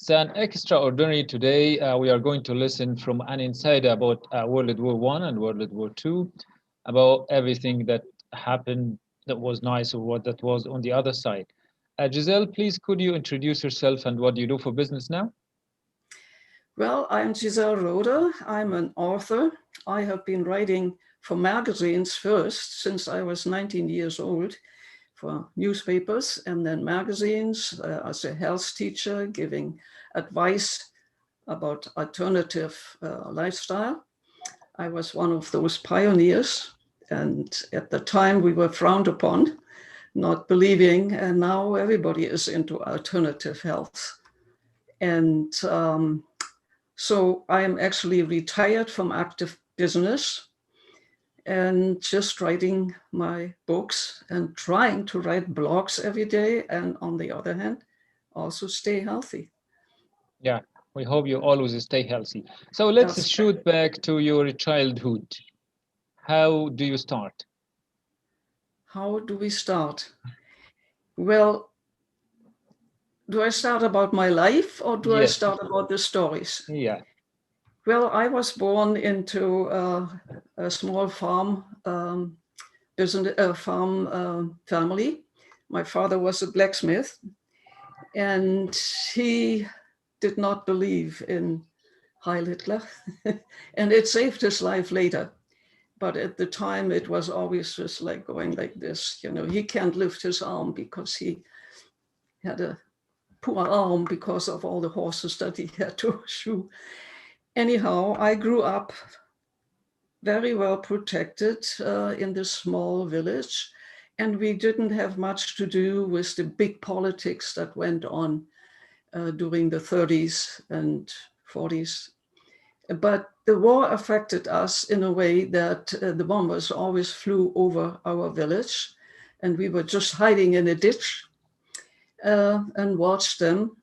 It's an extraordinary today. We are going to listen from an insider about World War One and World War Two, about everything that happened that was nice or what that was on the other side. Giselle, please could you introduce yourself and what do you do for business now? Well, I'm Giselle Roeder. I'm an author. I have been writing for magazines first since I was 19 years old, for newspapers and then magazines, as a health teacher, giving advice about alternative lifestyle. I was one of those pioneers, and at the time we were frowned upon, not believing, and now everybody is into alternative health. And so I am actually retired from active business and just writing my books and trying to write blogs every day. And on the other hand, also stay healthy. Yeah, we hope you always stay healthy. So let's That's shoot back to your childhood. How do you start? How do we start? Well, do I start about my life or do I Yes, start about the stories? yeah, Well, I was born into a small farm business, farm family. My father was a blacksmith, and he did not believe in Heil Hitler, and it saved his life later. But at the time, it was always just like going like this. You know, he can't lift his arm because he had a poor arm because of all the horses that he had to shoe. Anyhow, I grew up very well protected in this small village, and we didn't have much to do with the big politics that went on during the 30s and 40s. But the war affected us in a way that the bombers always flew over our village, and we were just hiding in a ditch and watched them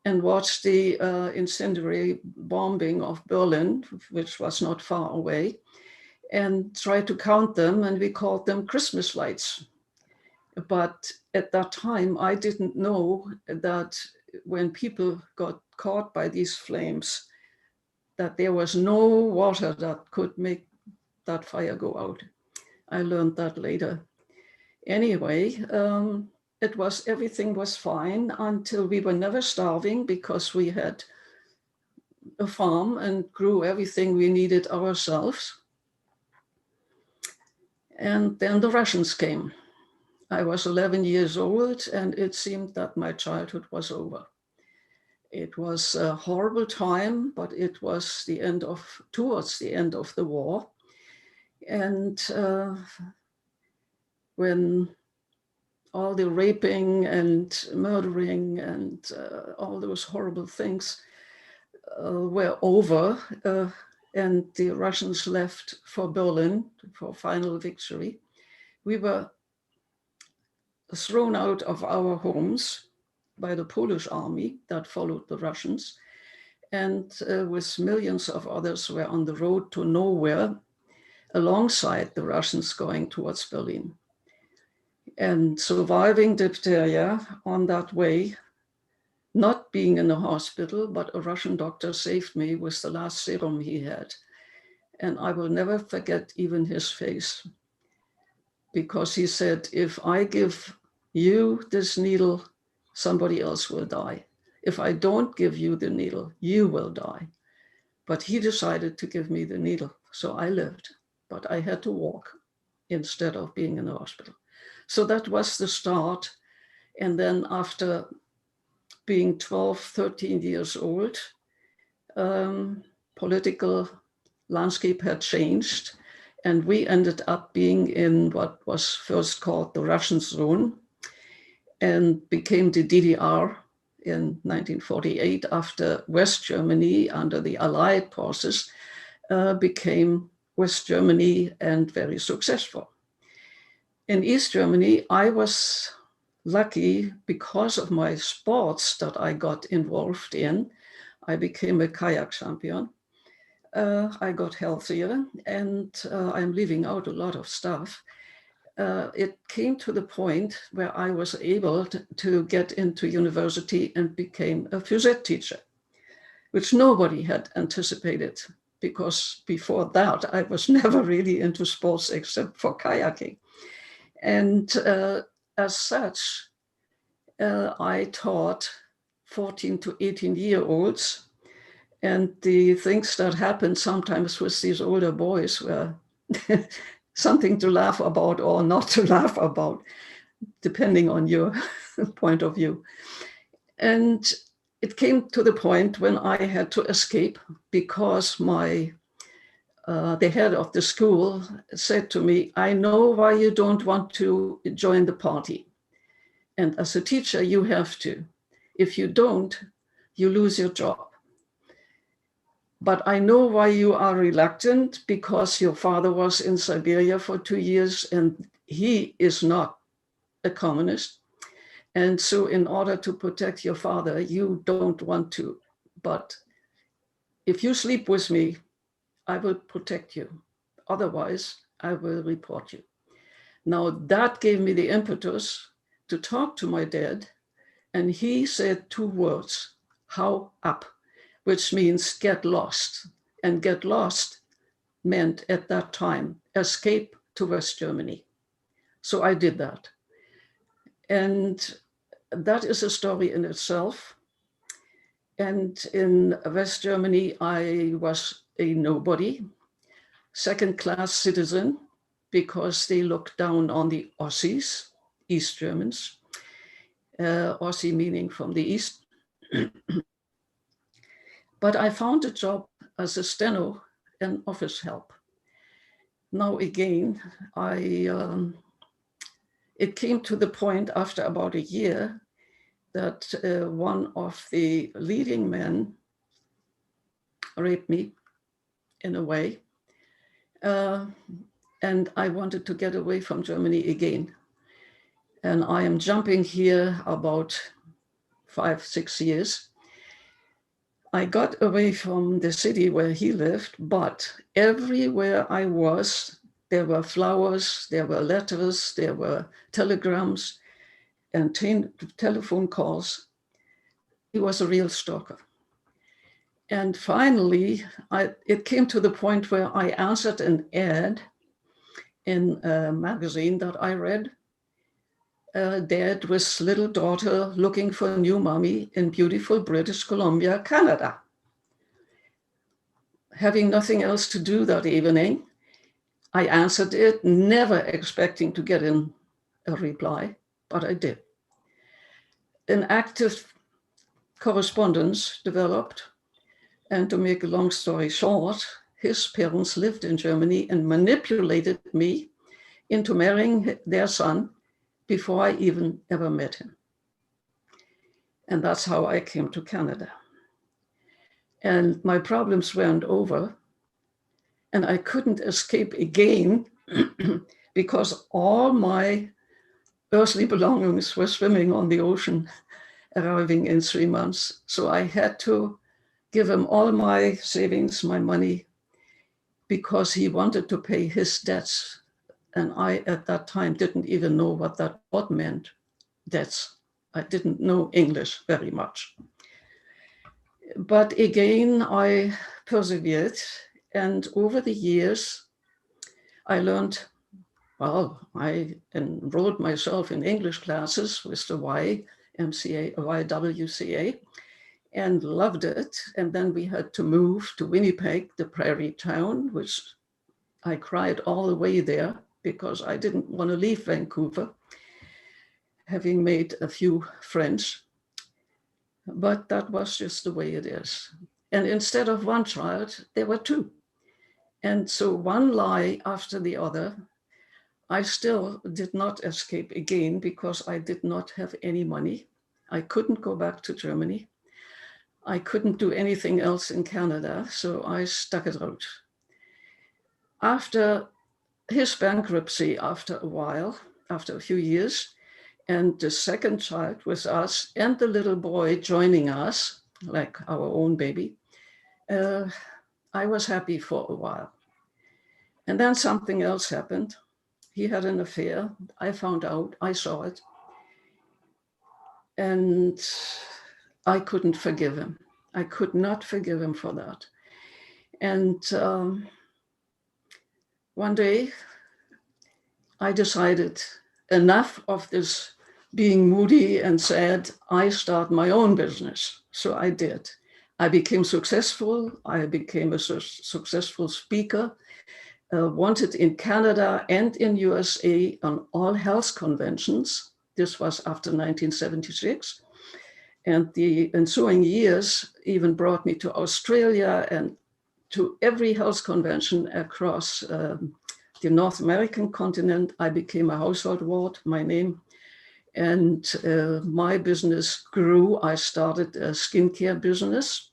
and watched the incendiary bombing of Berlin, which was not far away, and tried to count them, and we called them Christmas lights. But at that time, I didn't know that when people got caught by these flames, that there was no water that could make that fire go out. I learned that later. Anyway, everything was fine until we were never starving because we had a farm and grew everything we needed ourselves. And then the Russians came. I was 11 years old, and it seemed that my childhood was over. It was a horrible time, but it was towards the end of the war. And when all the raping and murdering and all those horrible things were over, and the Russians left for Berlin for final victory, we were thrown out of our homes by the Polish army that followed the Russians, and with millions of others were on the road to nowhere alongside the Russians going towards Berlin. And surviving diphtheria on that way, not being in a hospital, but a Russian doctor saved me with the last serum he had. And I will never forget even his face, because he said, if I give you this needle, somebody else will die. If I don't give you the needle, you will die. But he decided to give me the needle, so I lived. But I had to walk instead of being in the hospital. So that was the start. And then after being 12, 13 years old, political landscape had changed. And we ended up being in what was first called the Russian zone and became the DDR in 1948 after West Germany under the Allied forces became West Germany and very successful. In East Germany, I was lucky because of my sports that I got involved in. I became a kayak champion. I got healthier, and I'm leaving out a lot of stuff. it came to the point where I was able to get into university and became a phys ed teacher, which nobody had anticipated, because before that, I was never really into sports except for kayaking. And as such, I taught 14 to 18-year-olds. And the things that happened sometimes with these older boys were something to laugh about or not to laugh about, depending on your point of view. And it came to the point when I had to escape because the head of the school said to me, "I know why you don't want to join the party. And as a teacher, you have to. If you don't, you lose your job. But I know why you are reluctant, because your father was in Siberia for 2 years and he is not a communist. And so in order to protect your father, you don't want to. But if you sleep with me, I will protect you. Otherwise, I will report you." Now that gave me the impetus to talk to my dad. And he said 2 words: "How up," which means get lost. And get lost meant at that time, escape to West Germany. So I did that. And that is a story in itself. And in West Germany, I was a nobody, second-class citizen, because they looked down on the Aussies, East Germans, Aussie meaning from the East. But I found a job as a steno and office help. Now again, it came to the point after about a year that one of the leading men raped me in a way. And I wanted to get away from Germany again. And I am jumping here about 5, 6 years. I got away from the city where he lived, but everywhere I was, there were flowers, there were letters, there were telegrams and telephone calls. He was a real stalker. And finally, it came to the point where I answered an ad in a magazine that I read. Dad with little daughter looking for new mommy in beautiful British Columbia, Canada. Having nothing else to do that evening, I answered it, never expecting to get in a reply, but I did. An active correspondence developed, and to make a long story short, his parents lived in Germany and manipulated me into marrying their son before I even ever met him. And that's how I came to Canada. And my problems weren't over, and I couldn't escape again because all my earthly belongings were swimming on the ocean, arriving in 3 months. So I had to give him all my savings, my money, because he wanted to pay his debts. And I, at that time, didn't even know what that word meant, debts. I didn't know English very much. But again, I persevered. And over the years, I learned, well, I enrolled myself in English classes with the YWCA, and loved it. And then we had to move to Winnipeg, the prairie town, which I cried all the way there because I didn't want to leave Vancouver, having made a few friends. But that was just the way it is. And instead of one child, there were 2. And so one lie after the other. I still did not escape again because I did not have any money. I couldn't go back to Germany. I couldn't do anything else in Canada, so I stuck it out. After his bankruptcy, after a while, after a few years, and the second child with us and the little boy joining us, like our own baby, I was happy for a while. And then something else happened. he had an affair. I found out, I saw it. And I couldn't forgive him. I could not forgive him for that. And one day I decided enough of this being moody and sad. I start my own business. So I did. I became successful. I became a successful speaker, wanted in Canada and in USA on all health conventions. This was after 1976. And the ensuing years even brought me to Australia and to every health convention across the North American continent. I became a household word, my name, and my business grew. I started a skincare business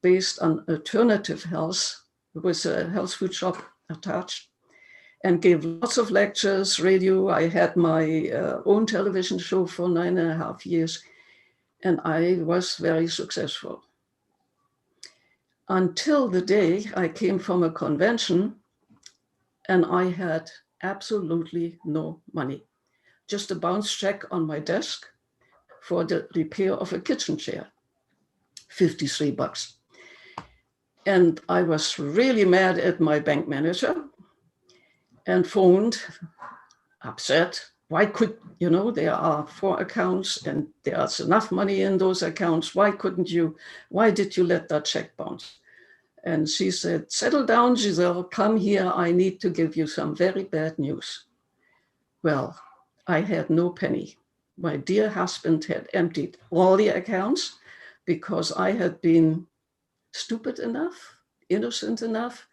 based on alternative health with a health food shop attached, and gave lots of lectures, radio. I had my own television show for 9.5 years, and I was very successful. Until the day I came from a convention and I had absolutely no money, just a bounce check on my desk for the repair of a kitchen chair, $53. And I was really mad at my bank manager and phoned, upset. Why could, there are 4 accounts and there's enough money in those accounts. Why did you let that check bounce? And she said, settle down, Giselle, come here. I need to give you some very bad news. Well, I had no penny. My dear husband had emptied all the accounts because I had been stupid enough, innocent enough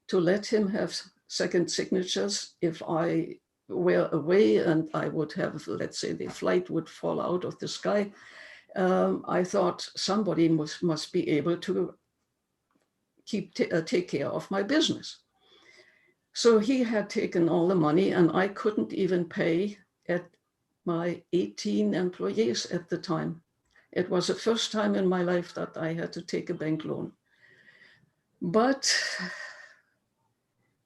to let him have second signatures if I were away and I would have, let's say, the flight would fall out of the sky. I thought somebody must be able to take care of my business. So he had taken all the money and I couldn't even pay at my 18 employees at the time. It was the first time in my life that I had to take a bank loan. But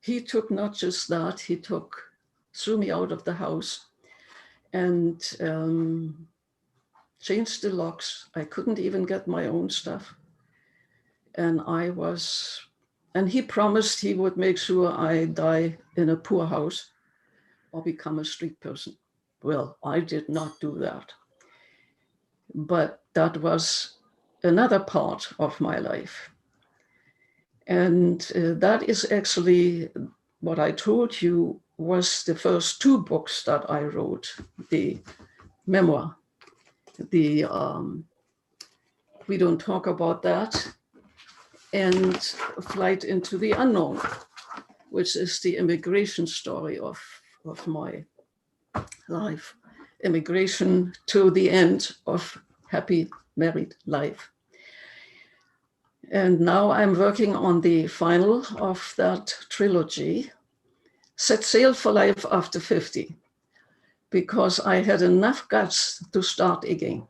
he took not just that, he threw me out of the house and changed the locks. I couldn't even get my own stuff. And he promised he would make sure I die in a poor house or become a street person. Well, I did not do that. But that was another part of my life. And that is actually what I told you was the first 2 books that I wrote, the memoir. We Don't Talk About That, and Flight into the Unknown, which is the immigration story of my life, immigration to the end of happy married life. And now I'm working on the final of that trilogy, Set Sail for Life After 50, because I had enough guts to start again.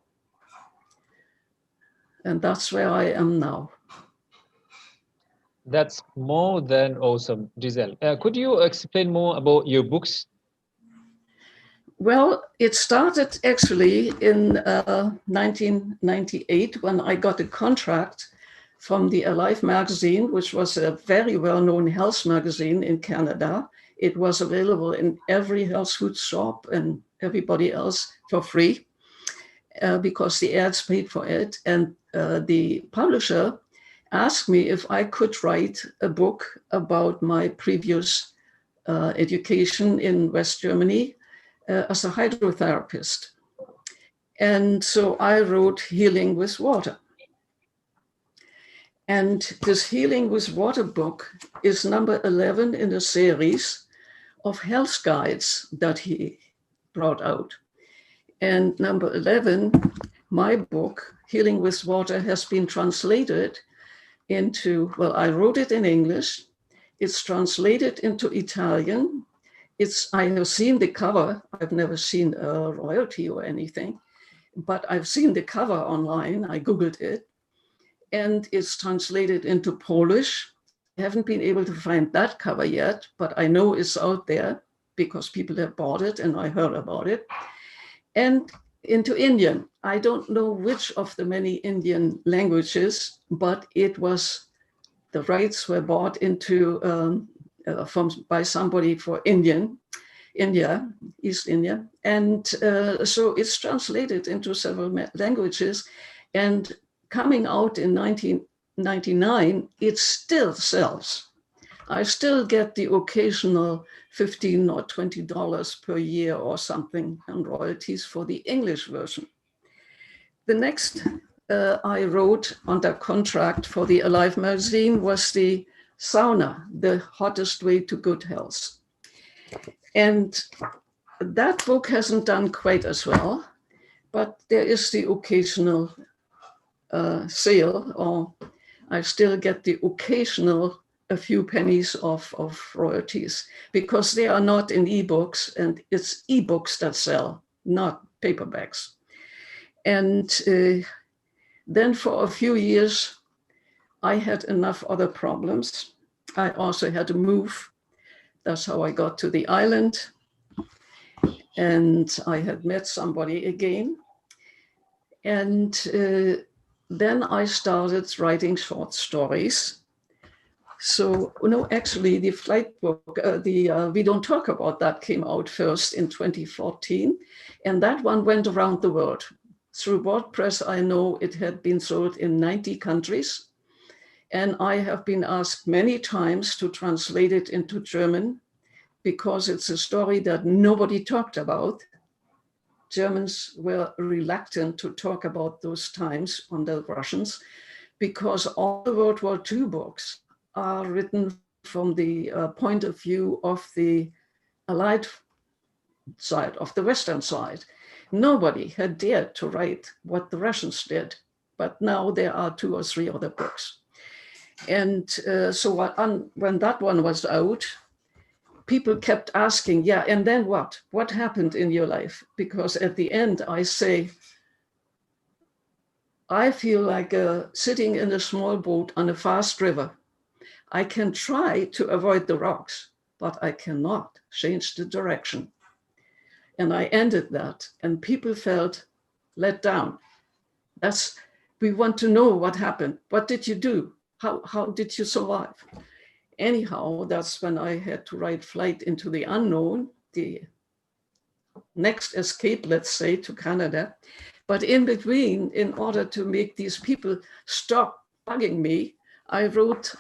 And that's where I am now. That's more than awesome, Giselle. Could you explain more about your books? Well, it started actually in 1998 when I got a contract from the Alive magazine, which was a very well-known health magazine in Canada. It was available in every health food shop and everybody else for free because the ads paid for it. And the publisher asked me if I could write a book about my previous education in West Germany as a hydrotherapist. And so I wrote Healing with Water. And this Healing with Water book is number 11 in a series of health guides that he brought out. And number 11, my book, Healing with Water, has been translated into, well, I wrote it in English. It's translated into Italian. I have seen the cover. I've never seen a royalty or anything, but I've seen the cover online. I Googled it, and it's translated into Polish. I haven't been able to find that cover yet, but I know it's out there. because people have bought it and I heard about it, and into Indian. I don't know which of the many Indian languages, but it was, the rights were bought into by somebody for India, East India. And so it's translated into several languages. And coming out in 1999, it still sells. I still get the occasional $15 or $20 per year or something in royalties for the English version. The next I wrote under contract for the Alive magazine was the sauna, the hottest way to good health. And that book hasn't done quite as well, but there is the occasional sale, or I still get the occasional a few pennies of royalties, because they are not in ebooks, and it's ebooks that sell, not paperbacks. And then for a few years, I had enough other problems. I also had to move. That's how I got to the island. And I had met somebody again. And then I started writing short stories. So, no, actually, the flight book, We Don't Talk About That, came out first in 2014. And that one went around the world. Through WordPress, I know it had been sold in 90 countries. And I have been asked many times to translate it into German, because it's a story that nobody talked about. Germans were reluctant to talk about those times under the Russians, because all the World War II books are written from the point of view of the Allied side, of the Western side. Nobody had dared to write what the Russians did, but now there are 2 or 3 other books. And so when that one was out, people kept asking, yeah, and then what? What happened in your life? Because at the end, I say, I feel like sitting in a small boat on a fast river. I can try to avoid the rocks, but I cannot change the direction. And I ended that, and people felt let down. We want to know what happened. What did you do? How did you survive? Anyhow, that's when I had to write Flight into the Unknown, the next escape, let's say, to Canada. But in between, in order to make these people stop bugging me, I wrote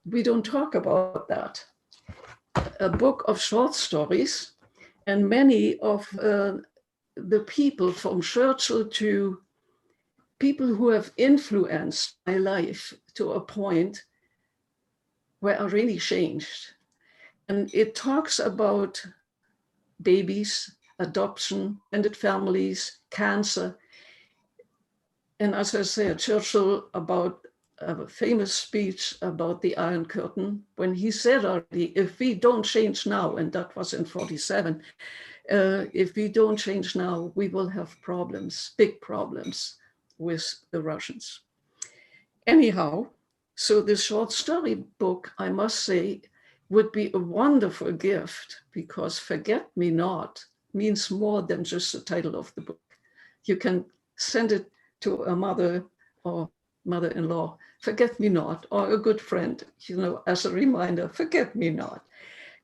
We Don't Talk About That, a book of short stories. And many of the people, from Churchill to people who have influenced my life to a point where I really changed. And it talks about babies, adoption, blended families, cancer. And as I said, Churchill, about a famous speech about the Iron Curtain, when he said already, if we don't change now, and that was in 47, if we don't change now, we will have problems, big problems with the Russians. Anyhow, so this short story book, I must say, would be a wonderful gift, because Forget Me Not means more than just the title of the book. You can send it to a mother or mother-in-law, Forget Me Not, or a good friend, as a reminder, Forget Me Not.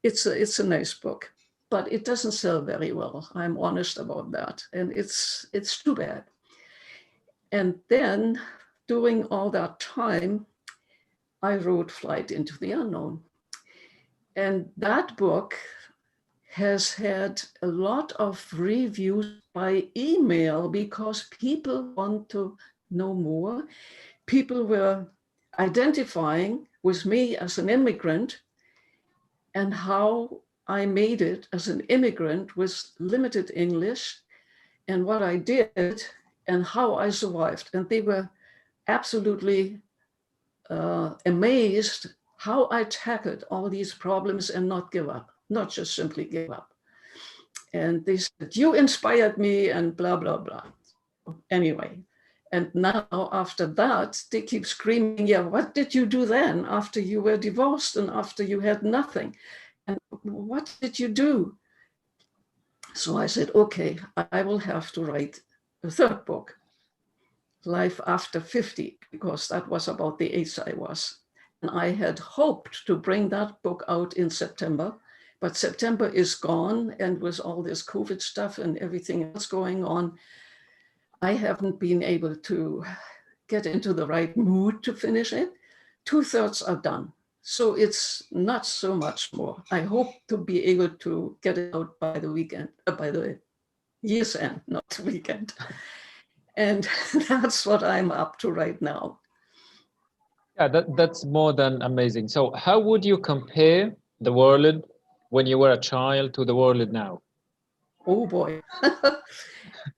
It's a nice book, but it doesn't sell very well. I'm honest about that. And it's too bad. And then during all that time, I wrote Flight into the Unknown. And that book has had a lot of reviews by email, because people want to know more. People were identifying with me as an immigrant, and how I made it as an immigrant with limited English, and what I did and how I survived. And they were absolutely amazed how I tackled all these problems and not give up, not just simply give up. And they said, you inspired me, and blah, blah, blah. Anyway, and now after that, they keep screaming, yeah, what did you do then after you were divorced and after you had nothing? And what did you do? So I said, okay, I will have to write a third book, Life After 50, because that was about the age I was. And I had hoped to bring that book out in September, but September is gone. And with all this COVID stuff and everything else going on, I haven't been able to get into the right mood to finish it. 2/3 are done. So it's not so much more. I hope to be able to get it out by the weekend, by the year's end, not the weekend. And that's what I'm up to right now. Yeah, that's more than amazing. So how would you compare the world when you were a child to the world now? Oh boy.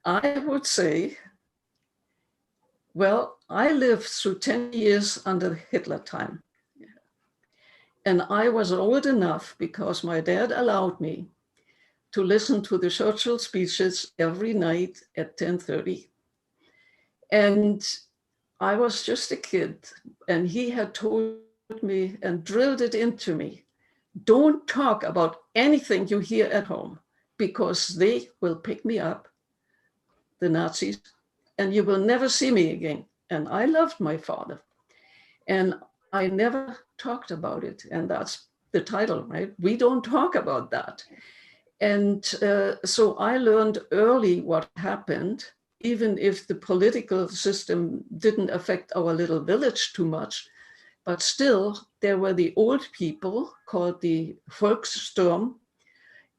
I would say, well, I lived through 10 years under Hitler time. And I was old enough because my dad allowed me to listen to the Churchill speeches every night at 10:30. And I was just a kid, and he had told me and drilled it into me, don't talk about anything you hear at home, because they will pick me up, the Nazis, and you will never see me again. And I loved my father, and I never talked about it. And that's the title, right? We don't talk about that. And so I learned early what happened, even if the political system didn't affect our little village too much. But still, there were the old people called the Volkssturm,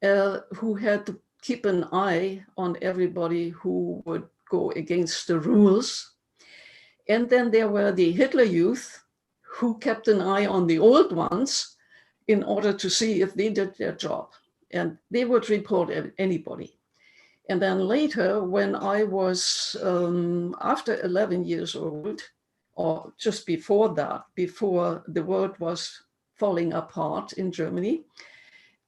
who had to keep an eye on everybody who would go against the rules. And then there were the Hitler Youth, who kept an eye on the old ones in order to see if they did their job. And they would report anybody. And then later, when I was after 11 years old, or just before that, before the world was falling apart in Germany,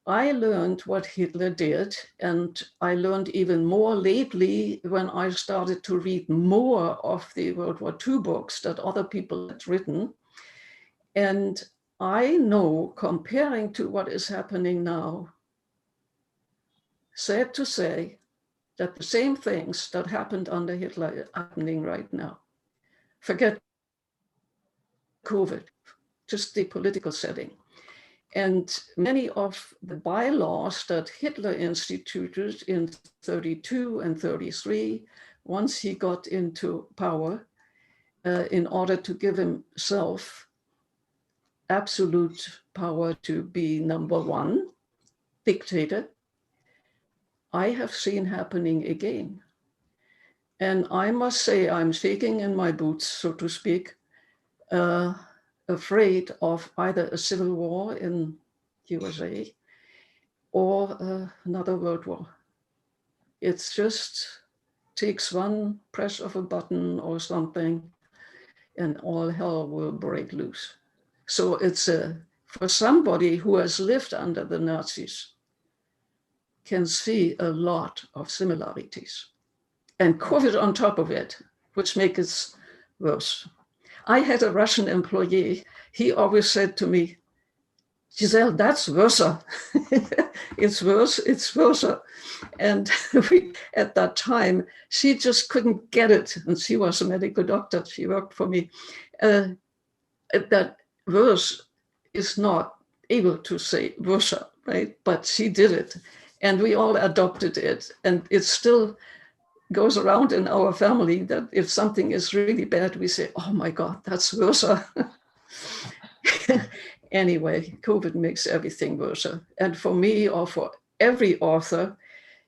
I learned what Hitler did. And I learned even more lately when I started to read more of the World War II books that other people had written. And I know, comparing to what is happening now, sad to say, that the same things that happened under Hitler are happening right now. Forget COVID, just the political setting. And many of the bylaws that Hitler instituted in 32 and 33, once he got into power, in order to give himself absolute power to be number one dictator, I have seen happening again. And I must say, I'm shaking in my boots, so to speak, afraid of either a civil war in USA or another world war. It just takes one press of a button or something, and all hell will break loose. So it's for somebody who has lived under the Nazis, can see a lot of similarities. And COVID on top of it, which makes it worse. I had a Russian employee. He always said to me, Giselle, that's worse. It's worse, it's worse. And at that time, she just couldn't get it. And she was a medical doctor. She worked for me. That worse is not able to say worse, right? But she did it. And we all adopted it. And it still goes around in our family that if something is really bad, we say, oh my God, that's worse. Anyway, COVID makes everything worse. And for me, or for every author,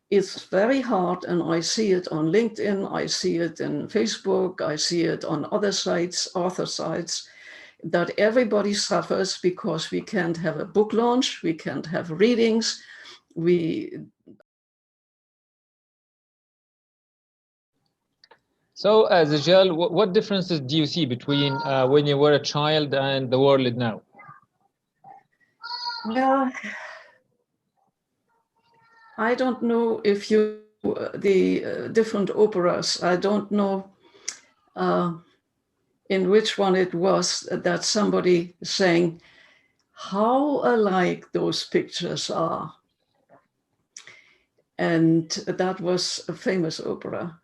it's very hard. And I see it on LinkedIn, I see it in Facebook, I see it on other sites, author sites, that everybody suffers because we can't have a book launch, we can't have readings, So, Giselle, what differences do you see between when you were a child and the world now? Well, I don't know if you, the different operas, I don't know in which one it was that somebody sang, how alike those pictures are. And that was a famous opera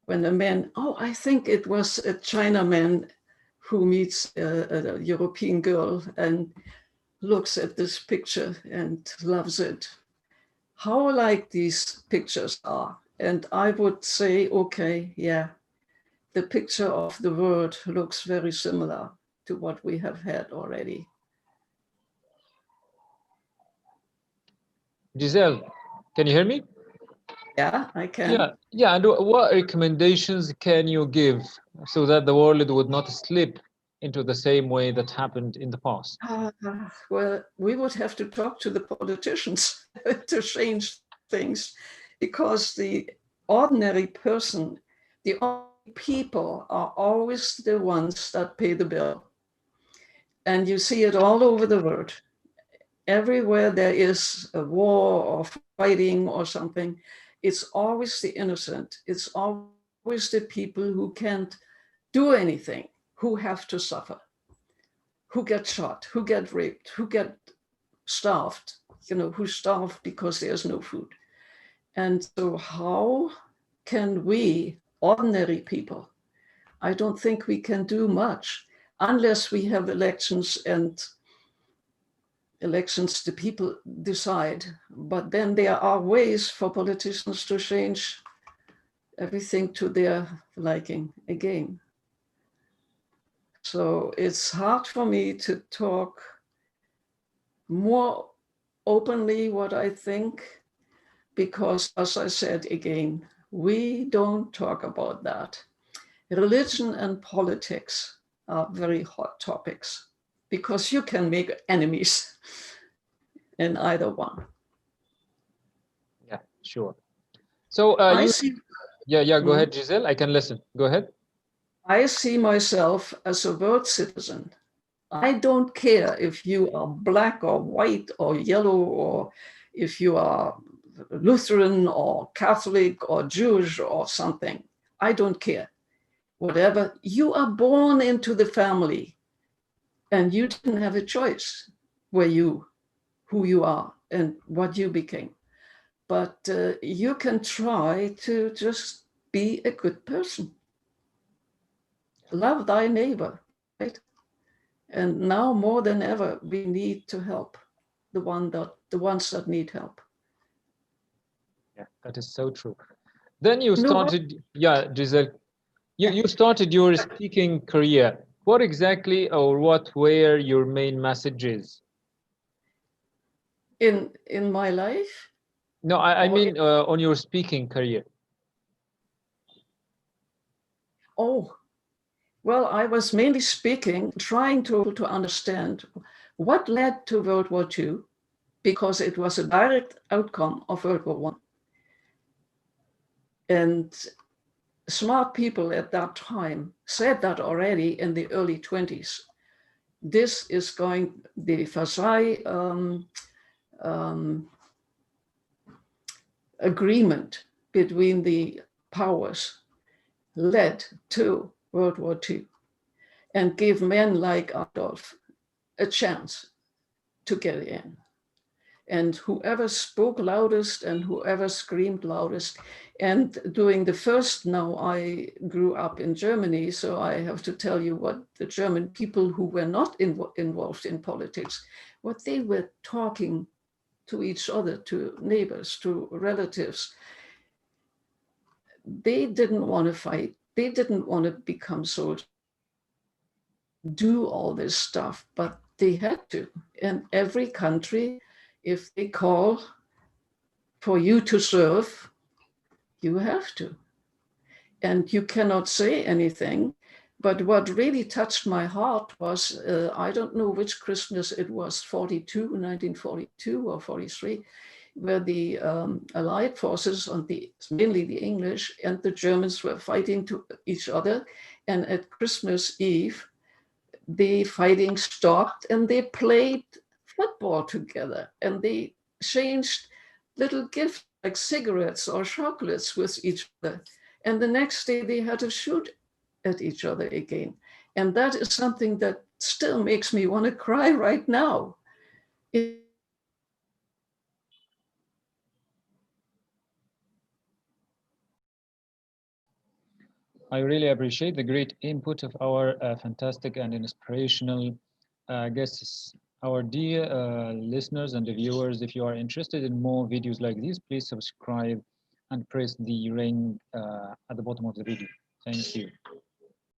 when a man, I think it was a Chinaman who meets a European girl and looks at this picture and loves it. How alike these pictures are. And I would say, okay, yeah, the picture of the world looks very similar to what we have had already. Giselle, can you hear me? Yeah, I can. Yeah. And what recommendations can you give so that the world would not slip into the same way that happened in the past? Well, we would have to talk to the politicians to change things, because the ordinary person, the ordinary people are always the ones that pay the bill. And you see it all over the world. Everywhere there is a war or fighting or something, it's always the innocent. It's always the people who can't do anything who have to suffer, who get shot, who get raped, who get starved, who starve because there's no food. And so how can we, ordinary people, I don't think we can do much unless we have elections, and elections the people decide. But then there are ways for politicians to change everything to their liking again. So it's hard for me to talk more openly what I think, because, as I said again, we don't talk about that. Religion and politics are very hot topics because you can make enemies in either one. Yeah, sure. So I you, see, go ahead, Giselle. I can listen. Go ahead. I see myself as a world citizen. I don't care if you are black or white or yellow, or if you are Lutheran or Catholic or Jewish or something. I don't care. Whatever, you are born into the family and you didn't have a choice who you are and what you became. But you can try to just be a good person. Love thy neighbor, right? And now more than ever, we need to help the ones that need help. Yeah, that is so true. Then you You know what? started, Giselle, Yeah. you started your speaking career. What exactly or what were your main messages? In my life, No, I or mean on your speaking career. oh, well, I was mainly speaking, trying to understand what led to World War II, because it was a direct outcome of World War I. And smart people at that time said that already in the early 20s. This is the Versailles agreement between the powers led to World War II and gave men like Adolf a chance to get in. And whoever spoke loudest and whoever screamed loudest. And during the first, now I grew up in Germany, so I have to tell you what the German people who were not involved in politics, what they were talking to each other, to neighbors, to relatives. They didn't want to fight. They didn't want to become soldiers, do all this stuff, but they had to. And every country, if they call for you to serve, you have to. And you cannot say anything. But what really touched my heart was, I don't know which Christmas it was, 1942 or 43, where the Allied forces, mainly the English and the Germans, were fighting to each other. And at Christmas Eve, the fighting stopped and they played football together, and they exchanged little gifts like cigarettes or chocolates with each other. And the next day they had to shoot at each other again. And that is something that still makes me want to cry right now. I really appreciate the great input of our fantastic and inspirational guests. Our dear listeners and viewers, if you are interested in more videos like these, please subscribe and press the ring at the bottom of the video. Thank you.